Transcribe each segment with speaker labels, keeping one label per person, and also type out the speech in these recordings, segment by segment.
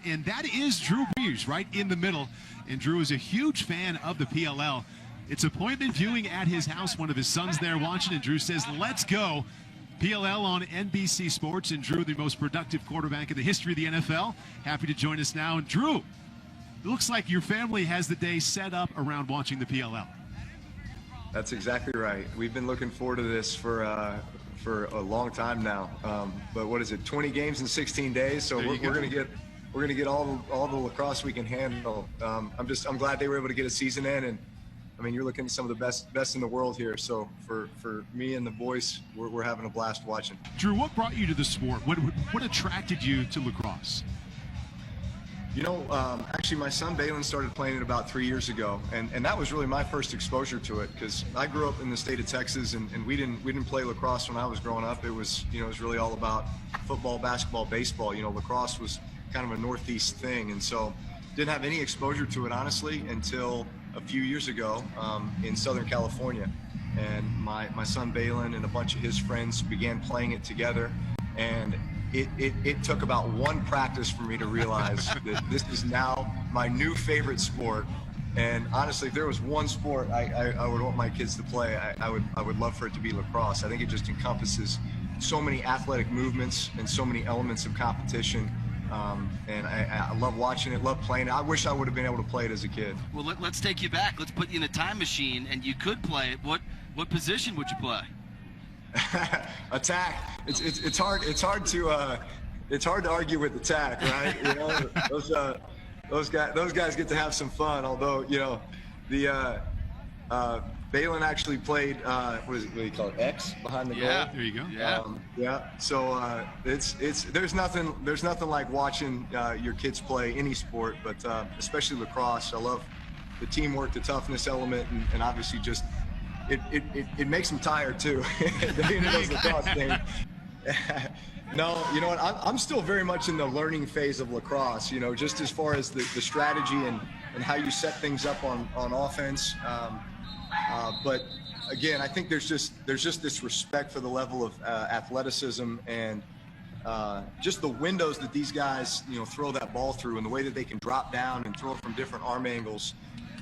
Speaker 1: and that is Drew Brees right in the middle. And Drew is a huge fan of the PLL. It's appointment viewing at his house. One of his sons there watching, and Drew says, let's go. PLL on NBC Sports, and Drew, the most productive quarterback in the history of the NFL. Happy to join us now. And Drew, it looks like your family has the day set up around watching the PLL.
Speaker 2: That's exactly right. We've been looking forward to this for a long time now. But what is it? 20 games in 16 days. So we're going to get all the lacrosse we can handle. I'm glad they were able to get a season in, and I mean, you're looking at some of the best in the world here. So for me and the boys, we're having a blast watching.
Speaker 1: Drew, what brought you to the sport? What attracted you to lacrosse?
Speaker 2: You know, actually, my son Balin started playing it about 3 years ago, and that was really my first exposure to it, because I grew up in the state of Texas, and we didn't play lacrosse when I was growing up. It was really all about football, basketball, baseball. You know, lacrosse was kind of a Northeast thing, and so didn't have any exposure to it honestly until a few years ago in Southern California, and my son Balin and a bunch of his friends began playing it together, and it took about one practice for me to realize that this is now my new favorite sport. And honestly, if there was one sport I would want my kids to play, I would love for it to be lacrosse. I think it just encompasses so many athletic movements and so many elements of competition. And I love watching it, love playing it. I wish I would have been able to play it as a kid.
Speaker 3: Well, let's take you back. Let's put you in a time machine, and you could play it. What position would you play?
Speaker 2: Attack. It's hard to argue with attack, right? You know, those guys get to have some fun. Although, you know, the Balin actually played what do you call it? X behind the goal.
Speaker 1: Yeah, there you go.
Speaker 2: Yeah. So there's nothing like watching your kids play any sport, but especially lacrosse. I love the teamwork, the toughness element, and obviously just it makes them tired too. Those lacrosse games. No, you know what? I'm still very much in the learning phase of lacrosse. You know, just as far as the strategy and how you set things up on offense. But again, I think there's just this respect for the level of athleticism and just the windows that these guys, you know, throw that ball through, and the way that they can drop down and throw from different arm angles.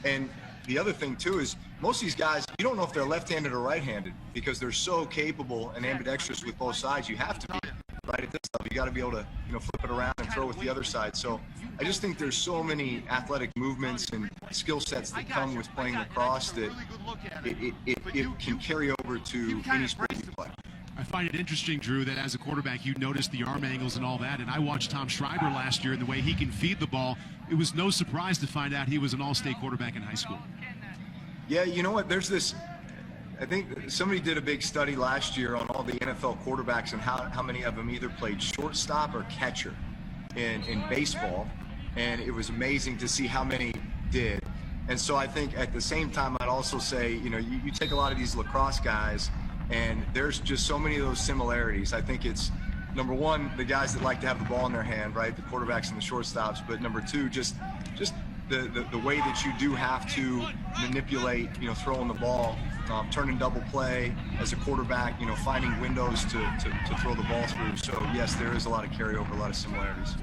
Speaker 2: And the other thing too is most of these guys, you don't know if they're left-handed or right-handed, because they're so capable and ambidextrous with both sides. You have to be right at this level. You got to be able to, you know, flip it around and throw with the other side. So I just think there's so many athletic movements and skill sets that come with playing lacrosse that it can carry over to any sport you play.
Speaker 1: I find it interesting, Drew, that as a quarterback, you notice the arm angles and all that. And I watched Tom Schreiber last year and the way he can feed the ball. It was no surprise to find out he was an all-state quarterback in high school.
Speaker 2: Yeah, you know what? There's this. I think somebody did a big study last year on all the NFL quarterbacks and how many of them either played shortstop or catcher in baseball. And it was amazing to see how many did. And so I think at the same time, I'd also say, you know, you take a lot of these lacrosse guys, and there's just so many of those similarities. I think it's, number one, the guys that like to have the ball in their hand, right? The quarterbacks and the shortstops. But number two, just the way that you do have to manipulate, you know, throwing the ball, turning double play as a quarterback, you know, finding windows to throw the ball through. So yes, there is a lot of carryover, a lot of similarities.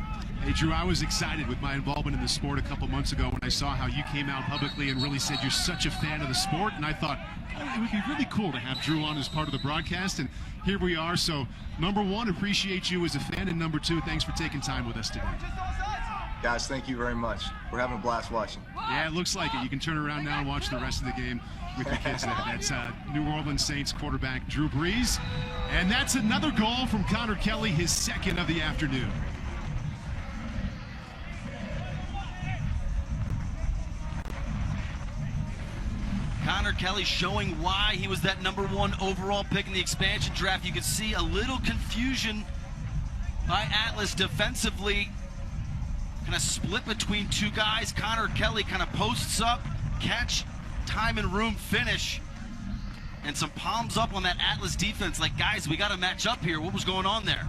Speaker 1: Hey, Drew, I was excited with my involvement in the sport a couple months ago when I saw how you came out publicly and really said you're such a fan of the sport. And I thought, oh, it would be really cool to have Drew on as part of the broadcast. And here we are. So, number one, appreciate you as a fan. And number two, thanks for taking time with us today.
Speaker 2: Guys, thank you very much. We're having a blast watching.
Speaker 1: Yeah, it looks like it. You can turn around now and watch the rest of the game with your kids there. That's New Orleans Saints quarterback Drew Brees. And that's another goal from Connor Kelly, his second of the afternoon.
Speaker 3: Connor Kelly showing why he was that #1 overall pick in the expansion draft. You can see a little confusion by Atlas defensively. Kind of split between two guys. Connor Kelly kind of posts up, catch, time and room finish. And some palms up on that Atlas defense. Like, guys, we got to match up here. What was going on there?